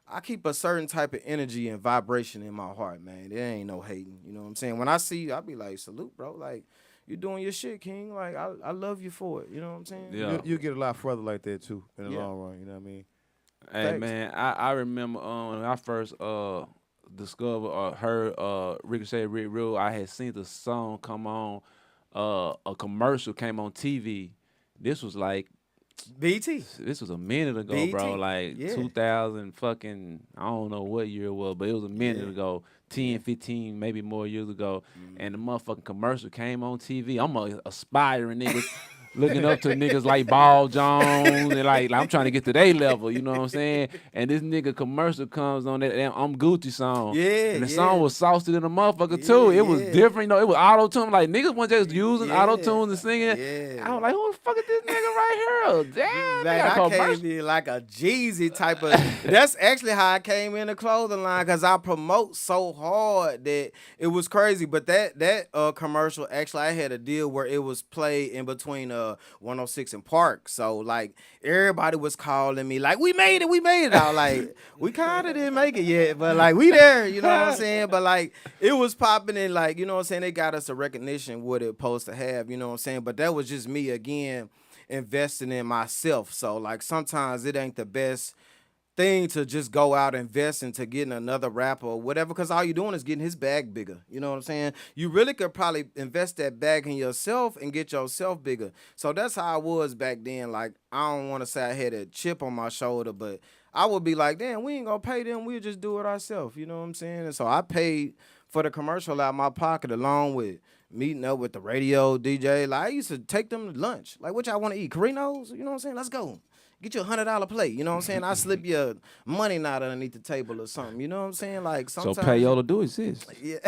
I keep a certain type of energy and vibration in my heart, man. There ain't no hating. You know what I'm saying? When I see you, I be like, salute, bro. Like, you doing your shit, King. Like, I love you for it. You know what I'm saying? Yeah. You get a lot further like that too in the long run. You know what I mean? Hey Thanks. man, I remember when I first discovered or heard Ricochet Ric Rude, I had seen the song come on. A commercial came on TV. This was like BT. this was a minute ago, BT, bro. Like yeah. 2000 fucking, I don't know what year it was, but it was a minute ago. 10, 15, maybe more years ago. And the motherfucking commercial came on TV. I'm a aspiring nigga. Looking up to niggas like Ball Jones and like I'm trying to get to their level, you know what I'm saying? And this nigga commercial comes on that I'm Gucci song. Yeah, and the yeah. song was sauced in a motherfucker too. It was different, you know, it was auto-tune. Like niggas weren't just using auto-tunes and singing. Yeah. I was like, who the fuck is this nigga right here? Damn, Like, I came in like a Jeezy type of. That's actually how I came in the clothing line, because I promote so hard that it was crazy. But that commercial, actually, I had a deal where it was played in between 106 and Park. So like everybody was calling me like, we made it. I was like, we kind of didn't make it yet, but like we there. You know what I'm saying? But like it was popping in, like, you know what I'm saying? They got us a recognition what it supposed to have. You know what I'm saying? But that was just me again investing in myself. So like sometimes it ain't the best thing to just go out and invest into getting another rapper or whatever, because all you're doing is getting his bag bigger. You know what I'm saying? You really could probably invest that bag in yourself and get yourself bigger. So that's how I was back then. Like, I don't want to say I had a chip on my shoulder, but I would be like, damn, we ain't gonna pay them, we'll just do it ourselves. You know what I'm saying? And so I paid for the commercial out of my pocket, along with meeting up with the radio DJ. Like, I used to take them to lunch. Like, what y'all want to eat? Carinos? You know what I'm saying? Let's go. Get you $100 plate. You know what I'm saying? I slip your money knot underneath the table or something. You know what I'm saying? Like, sometimes. So payola do exist. Yeah.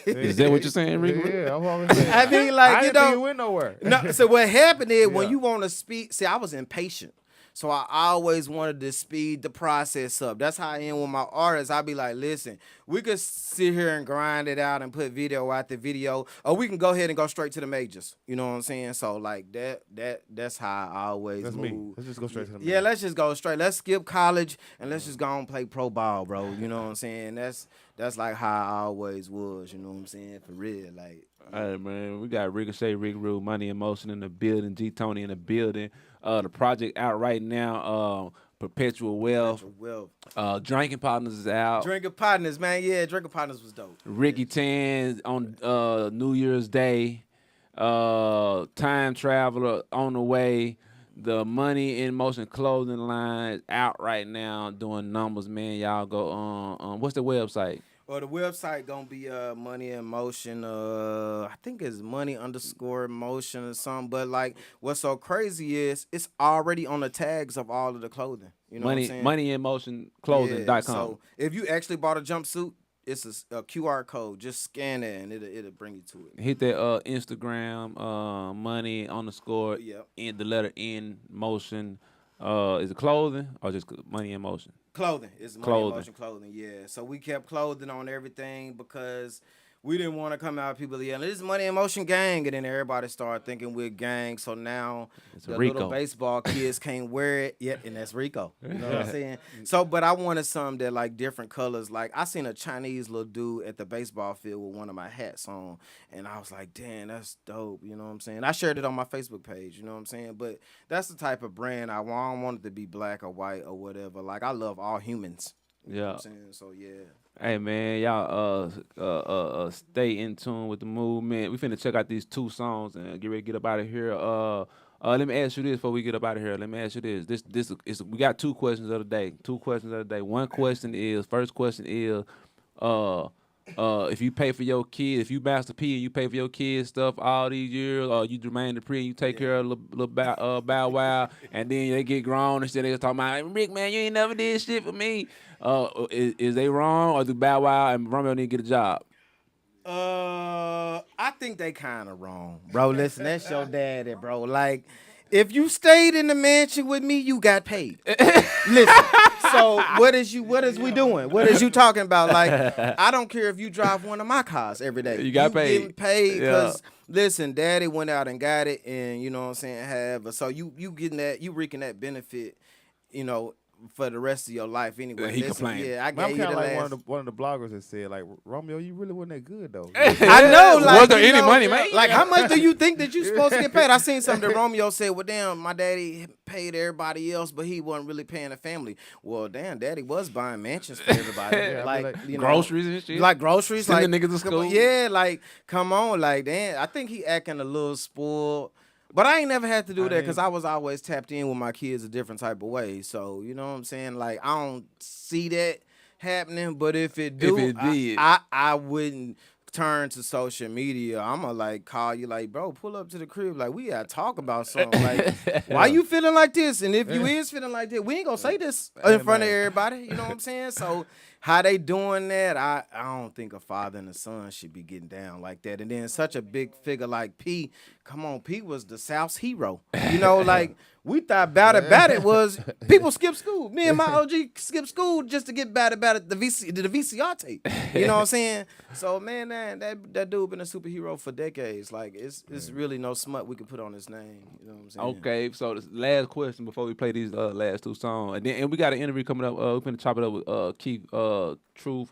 Is that what you're saying, Rick? Yeah, I'm always saying. I mean, like, I you didn't think know. you went nowhere. No, so what happened is when Yeah. you want to speed, see, I was impatient. So I always wanted to speed the process up. That's how I am with my artists. I be like, listen, we could sit here and grind it out and put video after video, or we can go ahead and go straight to the majors. You know what I'm saying? So like that's how I always That's move. me. Let's just go straight to the Yeah, let's just go straight. Let's skip college and let's just go and play pro ball, bro. You know what I'm saying? That's like how I always was. You know what I'm saying? For real, like. Hey man, we got Ricochet Ric Rude, Money in Motion in the building, G Tony in the building. The project out right now, Perpetual Wealth. Drinking Partners is out. Drinking Partners, man. Yeah, Drinking Partners was dope. Ricky Tan on New Year's Day. Time Traveler on the way. The Money in Motion clothing line is out right now, doing numbers, man. Y'all go on. What's the website? Well, the website gonna be Money in Motion. I think it's Money_Motion or something. But like, what's so crazy is it's already on the tags of all of the clothing. You know what I'm saying? MoneyInMotionClothing.com. Yeah, so if you actually bought a jumpsuit, it's a QR code. Just scan it and it'll bring you to it. Hit that Instagram, money_ Yep. in the letter in motion. Is it clothing or just Money in Motion? Clothing. It's Money in Motion clothing, yeah. So we kept clothing on everything because we didn't want to come out people yelling, this is Money in Motion gang, and then everybody started thinking we're gang. So now the little baseball kids can't wear it yet, and that's Rico. You know what I'm saying? So, but I wanted some that like different colors. Like I seen a Chinese little dude at the baseball field with one of my hats on, and I was like, damn, that's dope. You know what I'm saying? I shared it on my Facebook page. You know what I'm saying? But that's the type of brand I want. I don't want it to be black or white or whatever. Like I love all humans. You know what I'm saying? So yeah. Hey man, y'all stay in tune with the movement. We finna check out these two songs and get ready to get up out of here. Let me ask you this before we get up out of here. Let me ask you this. This is we got two questions of the day. One question is, first question is, if you pay for your kids, if you Master P and you pay for your kids stuff all these years, or you Jermaine Dupri and you take care of little Bow Wow, and then they get grown and shit, they talking about, Rick, man, you ain't never did shit for me. Is they wrong, or do Bow Wow and Romeo need to get a job? I think they kind of wrong, bro. Listen, that's your daddy, bro. Like, if you stayed in the mansion with me, you got paid. Listen, So what is we doing? What is you talking about? Like, I don't care if you drive one of my cars every day. You got paid. Getting paid because listen, daddy went out and got it, and you know what I'm saying. So you getting that, you reaping that benefit, you know, for the rest of your life anyway. He complained. Yeah, I Man, gave I'm you the kind of last. like one of the bloggers that said, like, Romeo, you really wasn't that good though. I know, like, was there you any know, money, man? Like, how much do you think that you supposed to get paid? I seen something that Romeo said, well, damn, my daddy paid everybody else, but he wasn't really paying the family. Well, damn, daddy was buying mansions for everybody. Yeah, like, you know, groceries and shit. like groceries, Sending like niggas to school. Yeah, like, come on, like, damn, I think he acting a little spoiled. But I ain't never had to do that because I was always tapped in with my kids a different type of way. So, you know what I'm saying? Like, I don't see that happening, but if it do, If it did. I wouldn't turn to social media. I'm going to, like, call you, like, bro, pull up to the crib. Like, we got to talk about something. Like, why you feeling like this? And if you is feeling like this, we ain't going to say this in front of everybody. You know what I'm saying? So, how they doing that, I don't think a father and a son should be getting down like that. And then such a big figure like P, come on, P was the South's hero. You know, like, we thought about it was people skip school. Me and my OG skipped school just to get about the VCR tape. You know what I'm saying? So, man, that dude been a superhero for decades. Like, it's really no smut we can put on his name. You know what I'm saying? Okay, so the last question before we play these last two songs, and we got an interview coming up. We're gonna chop it up with Keith Truth,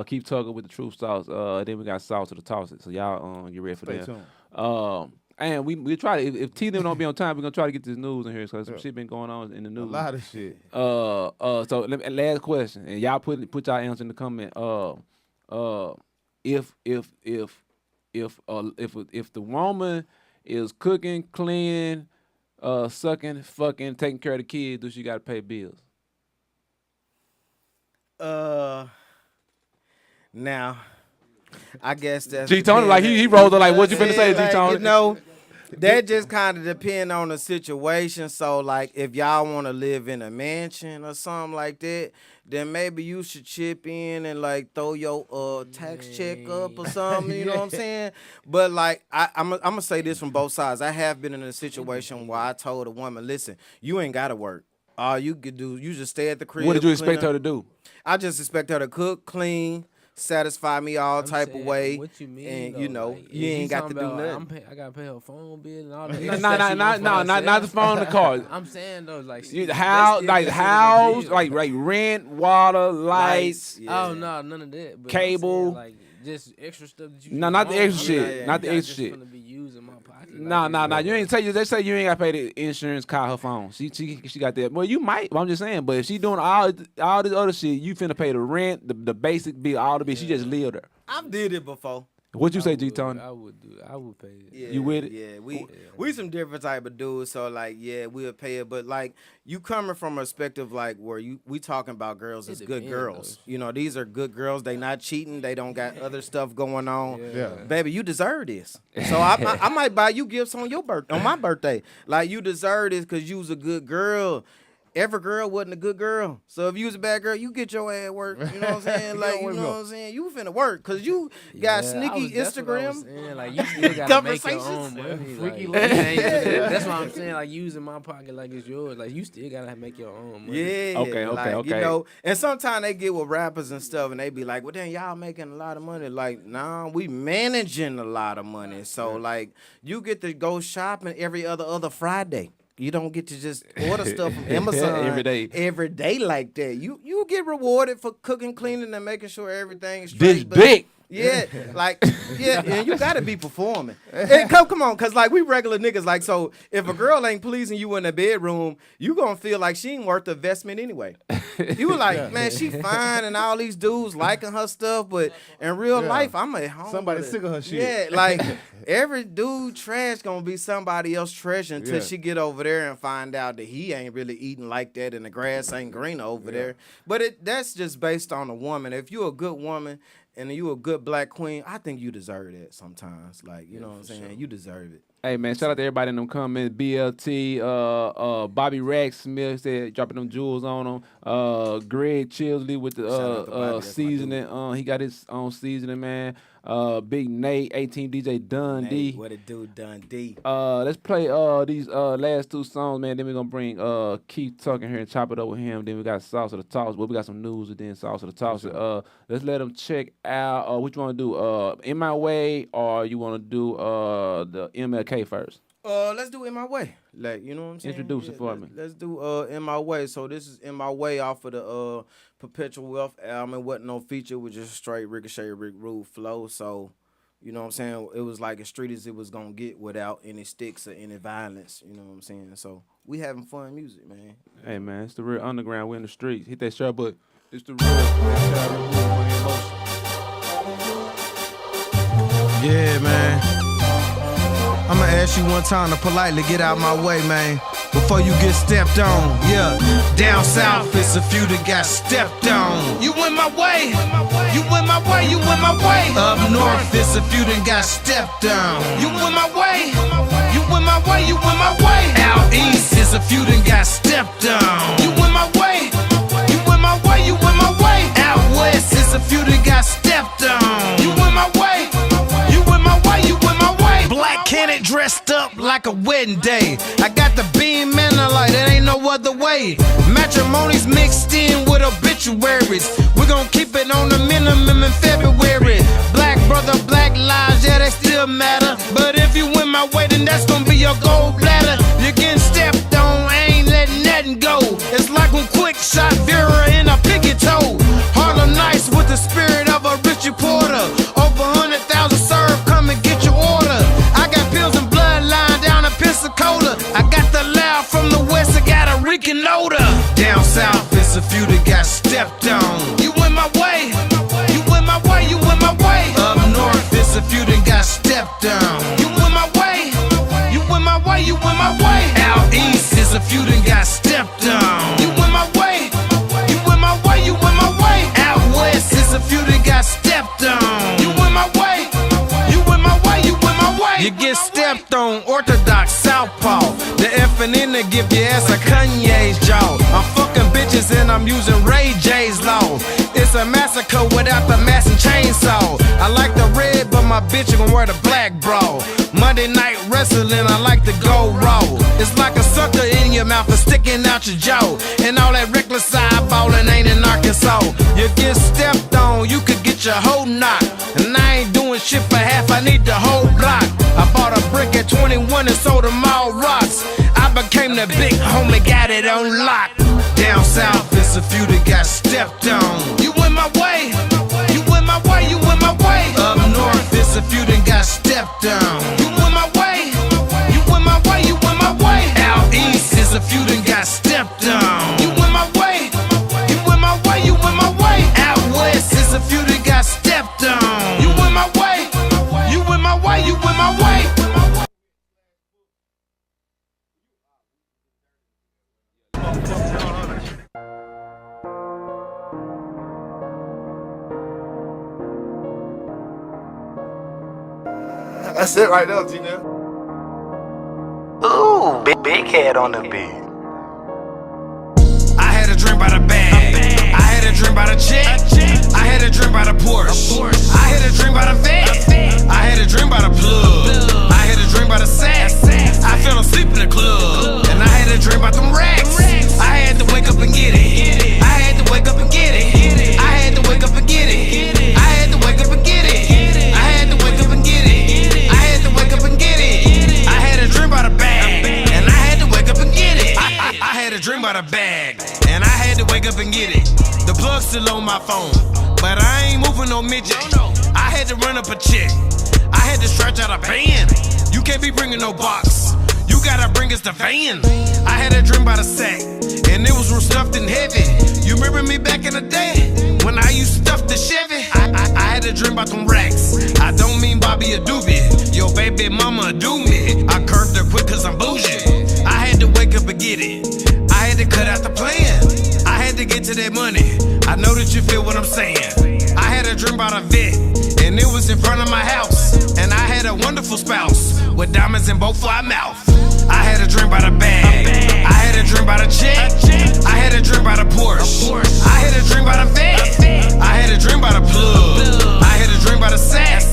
Keith Tugger with the Truth Sauce. Then we got Sauce to the Toss It. So y'all get ready for Stay that. tuned. And we try to, if T them don't be on time, we're gonna try to get this news in here because some shit been going on in the news. A lot of shit. So last question, and y'all put y'all answer in the comment. If the woman is cooking, cleaning, sucking, fucking, taking care of the kids, do she gotta pay bills? Now, I guess that's G Tony, like he rolled up like, what you finna say, G like, Tony? you know, that just kind of depend on the situation. So, like, if y'all want to live in a mansion or something like that, then maybe you should chip in and, like, throw your tax check up or something, you know what I'm saying? But, like, I'm going to say this from both sides. I have been in a situation where I told a woman, listen, you ain't got to work. All you could do, you just stay at the crib. What did you expect her to do? I just expect her to cook, clean, satisfy me all type of way. What you mean? And though? you know, Like, you if ain't got to do talking about, nothing. I gotta pay her phone bill and all that. Not the phone, the car. I'm saying though, like House, like rent, water, lights. Yeah. Oh no, none of that. But Cable. I'm saying, like just extra stuff that you. No, not the want. extra shit. yeah, Not the Not extra just shit. gonna be used in my pocket. Nah. You ain't say they say you ain't got to pay the insurance, car, her phone. She got that. Well, you might. I'm just saying. But if she doing all this other shit, you finna pay the rent, the basic bill, all the bill. She just live there. I've did it before. What you say, G Tony? I would do it. I would pay it. Yeah, You with it? Yeah, we some different type of dudes. So like, yeah, we'll pay it. But like, you coming from a perspective like where we talking about girls as good depends, girls. You know, these are good girls. They not cheating. They don't got other stuff going on. Yeah. Baby, you deserve this. So I might buy you gifts on my birthday. Like, you deserve this because you was a good girl. Every girl wasn't a good girl. So if you was a bad girl, you get your ass work. You know what I'm saying? Like, you know what I'm saying? You finna work because you got sneaky That's what I was Instagram. saying. Like, you still gotta make your own Conversations. money. Freaky Like, lady. that's what I'm saying. Like, using my pocket like it's yours. Like, you still gotta make your own money. Yeah. Okay. You know, and sometimes they get with rappers and stuff and they be like, well, then y'all making a lot of money. Like, nah, we managing a lot of money. So, like, you get to go shopping every other Friday. You don't get to just order stuff from Amazon every day like that. You get rewarded for cooking, cleaning, and making sure everything's straight. This big. Yeah, like, yeah, and you gotta be performing. And come on, cause like we regular niggas, like, so if a girl ain't pleasing you in the bedroom, you gonna feel like she ain't worth the investment anyway. You were like, man, she fine and all these dudes liking her stuff, but in real life, I'm at home. Somebody with it. sick of her shit. Yeah, like every dude trash gonna be somebody else trash until she get over there and find out that he ain't really eating like that and the grass ain't green over there. But that's just based on a woman. If you're a good woman and you a good black queen, I think you deserve that sometimes. Like, you know what I'm saying? Sure. You deserve it. Hey man, shout out to everybody in them comments. BLT, Bobby Rack Smith said dropping them jewels on them. Greg Chilsley with the seasoning. He got his own seasoning, man. Big Nate, 18 DJ Dundee. What it do, Dundee? Let's play these last two songs, man. Then we're gonna bring Keith Tucker here and chop it up with him. Then we got Sauce of the Toss. Well, we got some news and then Sauce of the Toss. Let's let them check out what you wanna do. In My Way, or you wanna do the MLK first? Let's do In My Way. Like, you know what I'm saying? Introduce it for me. Let's do In My Way. So this is In My Way off of the Perpetual Wealth album. It wasn't no feature, with just straight Ricochet Ric Rude flow. So, you know what I'm saying? It was like as street as it was gonna get without any sticks or any violence. You know what I'm saying? So we having fun music, man. Hey man, it's the real underground. We're in the streets. Hit that shirt, but it's the real. Yeah, man. I'ma ask you one time to politely get out my way, man. Before you get stepped on, yeah. Down south, it's a few that got stepped on. You in my way, you in my way, you in my way. Up north, it's a few that got stepped on. You in my way, you in my way, you in my way. Out east, it's a few that got stepped on. You in my way, you in my way, you in my way. Out west, it's a few that got stepped on. You in my way, you in my way, you in my way. Black Cannon dressed up like a wedding day. I got the beam and the light, it ain't no other way. Matrimony's mixed in with obituaries. We're gonna keep it on the minimum in February. Black brother, black lives, yeah, they still matter. But if you in my way, then that's gonna be your gold bladder. You're getting stepped on, ain't letting nothing go. It's like when Quick shot Vera in a picket toe. Harlem Nights with the spirit of a Richie Porter. Over 100,000 served, come and get your order. I got pills and bloodline down in Pensacola. I got the loud from the west, I got a Rican odor. Down south, it's a few that got stepped on. You in my way, you in my way, you in my way. Up north, it's a few that got stepped on. You in my way, you in my way, you in my way. Out east, it's a few that got stepped on. You in my way, you in my way, you in my way. Out west, it's a few that got stepped on. You in my way, you in my way, you in my way. You get stepped on, orthodox, southpaw. The F and N to give your ass a Kanye's jaw. I'm fucking bitches and I'm using Ray J's law. It's a massacre without the mass and chainsaw. I like the red, but my bitch gon' wear the black bra. Monday night wrestling, I like to go raw. It's like a sucker in your mouth and sticking out your jaw. And all that reckless eyeballing ain't in Arkansas. You get stepped on, you could get your whole knock. And I ain't doing shit for half, I need the whole block. I bought a brick at 21 and sold them all rocks. I became the big homie, got it on lock. Down south, it's a few that got stepped on. You in my way, you in my way, you in my way. Up north, it's a few that got stepped on. You in my way, you in my way, you in my way. Out east, it's a few that got stepped on. You in my way, you in my way, you in my way. Out west, it's a few that got stepped on. You in my way, you in my way, you in my way. That's it right there, Gina. Ooh, big head on the beat. I had a dream about a bag. I had a dream about a check. I had a dream about a Porsche. I had a dream about a vet. I had a dream about a plug. I had a dream about a sack. I fell asleep in the club. And I had a dream about them racks. I had to wake up and get it. I had to wake up and get it. I had to wake up and get it. I had to wake up and get it. I had to wake up and get it. I had to wake up and get it. I had a dream about a bag. And I had to wake up and get it. I had a dream about a bag. And I had to wake up and get it. The plug's still on my phone, but I ain't moving no midget. I had to run up a check. I had to stretch out a band. You can't be bringing no box. You gotta bring us the van. I had a dream about a sack, and it was real stuffed and heavy. You remember me back in the day when I used to stuff the Chevy? I had a dream about them racks. I don't mean Bobby or Doobie. Your baby mama do me. I curved her quick cause I'm bougie. I had to wake up and get it. I had to cut out the plan. I had to get to that money. I know that you feel what I'm saying. I had a dream about a vet, and it was in front of my house. And I had a wonderful spouse with diamonds in both our mouth. I had a dream about a bag. I had a dream about a chick. I had a dream about a Porsche. I had a dream about a vet. I had a dream about a plug. I had a dream about a sack.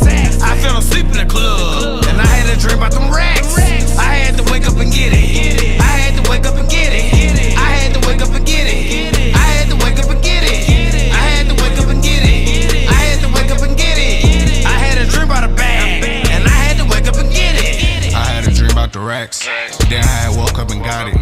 I fell asleep in the club. And I had a dream about them racks. I had to wake up and get it. I had to wake up and get it. I had to wake up and get it. I had to wake up and get it. I had to wake up and get it. I had to wake up and get it. I had a dream about a bag. And I had to wake up and get it. I had a dream about the racks. Then I had woke up and got it.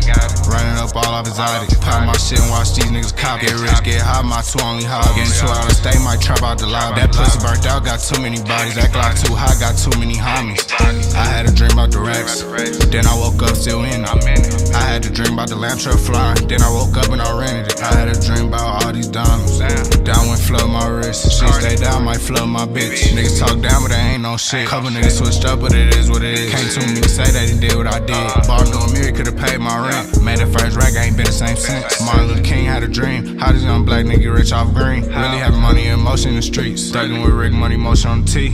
Running up all off exotic. Pop my shit and watch these niggas cop. Get rich, get hot, my two only hot. Getting 2 out of state, might trap out the lobby. That pussy burnt out, got too many bodies. That Glock too hot, got too many homies. I had a dream about the racks. Then I woke up still in it. I had a dream about the lamp truck flying. Then I woke up and I rented it. I had a dream about all these diamonds. Down went flood my wrist. She stay down, might flood my bitch. Niggas talk down, but they ain't no shit. Couple niggas switched up, but it is what it is. Can't too many say that he did what I did. Bought a mirror, could've paid my rent. Made the first rack, I ain't been the same since. Martin Luther King had a dream. How this young black nigga rich off green? Really having money and motion in the streets. Thugging with Rick, money, motion on the T.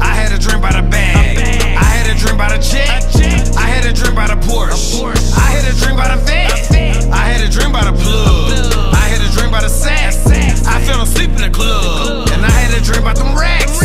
I had a dream about a bag. I had a dream about a chick. I had a dream about a Porsche. I had a dream about a vet. I had a dream about a plug. I had a dream about a sack. I fell asleep in the club. And I had a dream about them racks.